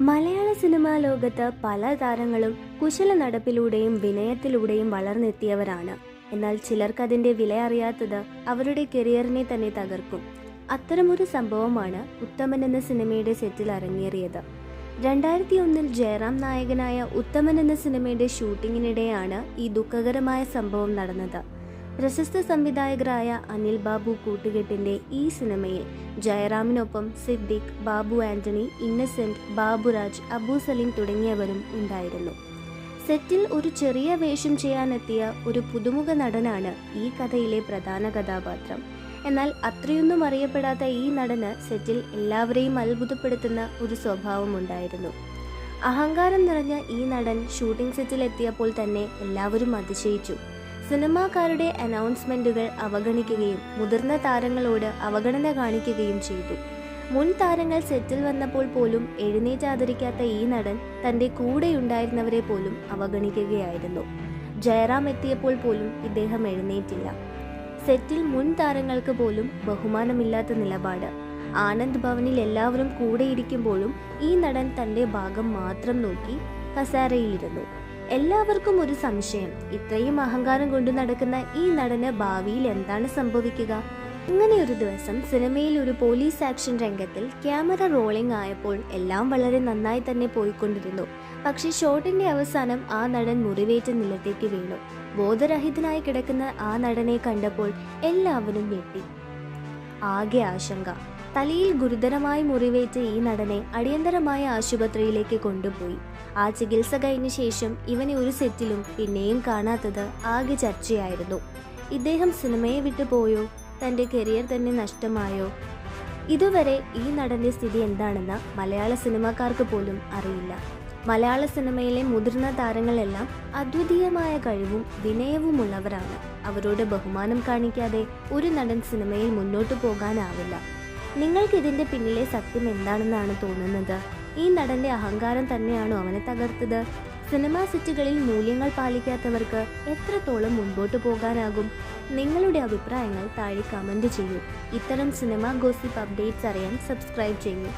മലയാള cinema ലോകത്ത് പല താരങ്ങളും കുശല നടപ്പിലൂടെയും വിനയത്തിലൂടെയും വളർന്നെത്തിയവരാണ്. എന്നാൽ ചിലർക്കതിന്റെ വില അറിയാത്തത് അവരുടെ കരിയറിനെ തന്നെ തകർക്കും. അത്തരമൊരു സംഭവമാണ് ഉത്തമൻ എന്ന സിനിമയുടെ സെറ്റിൽ അരങ്ങേറിയത്. 2001 ജയറാം നായകനായ ഉത്തമൻ എന്ന സിനിമയുടെ ഷൂട്ടിങ്ങിനിടെയാണ് ഈ ദുഃഖകരമായ സംഭവം നടന്നത്. പ്രശസ്ത സംവിധായകരായ അനിൽ ബാബു കൂട്ടുകെട്ടിന്റെ ഈ സിനിമയിൽ ജയറാമിനൊപ്പം സിദ്ദിഖ്, ബാബു ആന്റണി, ഇന്നസെന്റ്, ബാബുരാജ്, അബു സലീം തുടങ്ങിയവരും ഉണ്ടായിരുന്നു. സെറ്റിൽ ഒരു ചെറിയ വേഷം ചെയ്യാനെത്തിയ ഒരു പുതുമുഖ നടനാണ് ഈ കഥയിലെ പ്രധാന കഥാപാത്രം. എന്നാൽ അത്രയൊന്നും അറിയപ്പെടാത്ത ഈ നടന് സെറ്റിൽ എല്ലാവരെയും അത്ഭുതപ്പെടുത്തുന്ന ഒരു സ്വഭാവമുണ്ടായിരുന്നു. അഹങ്കാരം നിറഞ്ഞ ഈ നടൻ ഷൂട്ടിംഗ് സെറ്റിൽ എത്തിയപ്പോൾ തന്നെ എല്ലാവരും അതിശയിച്ചു. സിനിമാക്കാരുടെ അനൗൺസ്മെന്റുകൾ അവഗണിക്കുകയും മുതിർന്ന താരങ്ങളോട് അവഗണന കാണിക്കുകയും ചെയ്തു. മുൻ താരങ്ങൾ സെറ്റിൽ വന്നപ്പോൾ പോലും എഴുന്നേറ്റാതിരിക്കാത്ത ഈ നടൻ തന്റെ കൂടെയുണ്ടായിരുന്നവരെ പോലും അവഗണിക്കുകയായിരുന്നു. ജയറാം എത്തിയപ്പോൾ പോലും ഇദ്ദേഹം എഴുന്നേറ്റില്ല. സെറ്റിൽ മുൻ താരങ്ങൾക്ക് പോലും ബഹുമാനമില്ലാത്ത നിലപാട്. ആനന്ദ് ഭവനിൽ എല്ലാവരും കൂടെയിരിക്കുമ്പോഴും ഈ നടൻ തന്റെ ഭാഗം മാത്രം നോക്കി കസേരയിലിരുന്നു. എല്ലാവർക്കും ഒരു സംശയം, ഇത്രയും അഹങ്കാരം കൊണ്ടു നടക്കുന്ന ഈ നടന് ഭാവിയിൽ എന്താണ് സംഭവിക്കുക? ഇങ്ങനെ ഒരു ദിവസം സിനിമയിൽ ഒരു പോലീസ് ആക്ഷൻ രംഗത്തിൽ ക്യാമറ റോളിംഗ് ആയപ്പോൾ എല്ലാം വളരെ നന്നായി തന്നെ പോയിക്കൊണ്ടിരുന്നു. പക്ഷേ ഷോട്ടിന്റെ അവസാനം ആ നടൻ മുറിവേറ്റ് നിലത്തേക്ക് വീണു. ബോധരഹിതനായി കിടക്കുന്ന ആ നടനെ കണ്ടപ്പോൾ എല്ലാവരും ഞെട്ടി. ആകെ ആശങ്ക. തലയിൽ ഗുരുതരമായി മുറിവേറ്റ് ഈ നടനെ അടിയന്തരമായ ആശുപത്രിയിലേക്ക് കൊണ്ടുപോയി. ആ ചികിത്സ കഴിഞ്ഞ ശേഷം ഇവനെ ഒരു സെറ്റിലും പിന്നെയും കാണാത്തത് ആകെ ചർച്ചയായിരുന്നു. ഇദ്ദേഹം സിനിമയെ വിട്ടു പോയോ? തൻ്റെ കരിയർ തന്നെ നഷ്ടമായോ? ഇതുവരെ ഈ നടന്റെ സ്ഥിതി എന്താണെന്ന് മലയാള സിനിമാക്കാർക്ക് പോലും അറിയില്ല. മലയാള സിനിമയിലെ മുതിർന്ന താരങ്ങളെല്ലാം അദ്വിതീയമായ കഴിവും വിനയവുമുള്ളവരാണ്. അവരോട് ബഹുമാനം കാണിക്കാതെ ഒരു നടൻ സിനിമയിൽ മുന്നോട്ടു പോകാനാവില്ല. നിങ്ങൾക്ക് ഇതിന്റെ പിന്നിലെ സത്യം എന്താണെന്നാണ് തോന്നുന്നത്? ഈ നടന്റെ അഹങ്കാരം തന്നെയാണോ അവനെ തകർത്തത്? സിനിമാ സെറ്റുകളിൽ മൂല്യങ്ങൾ പാലിക്കാത്തവർക്ക് എത്രത്തോളം മുൻപോട്ട് പോകാനാകും? നിങ്ങളുടെ അഭിപ്രായങ്ങൾ താഴെ കമന്റ് ചെയ്യൂ. ഇത്തരം സിനിമാ ഗോസിപ്പ് അപ്ഡേറ്റ്സ് അറിയാൻ സബ്സ്ക്രൈബ് ചെയ്യൂ.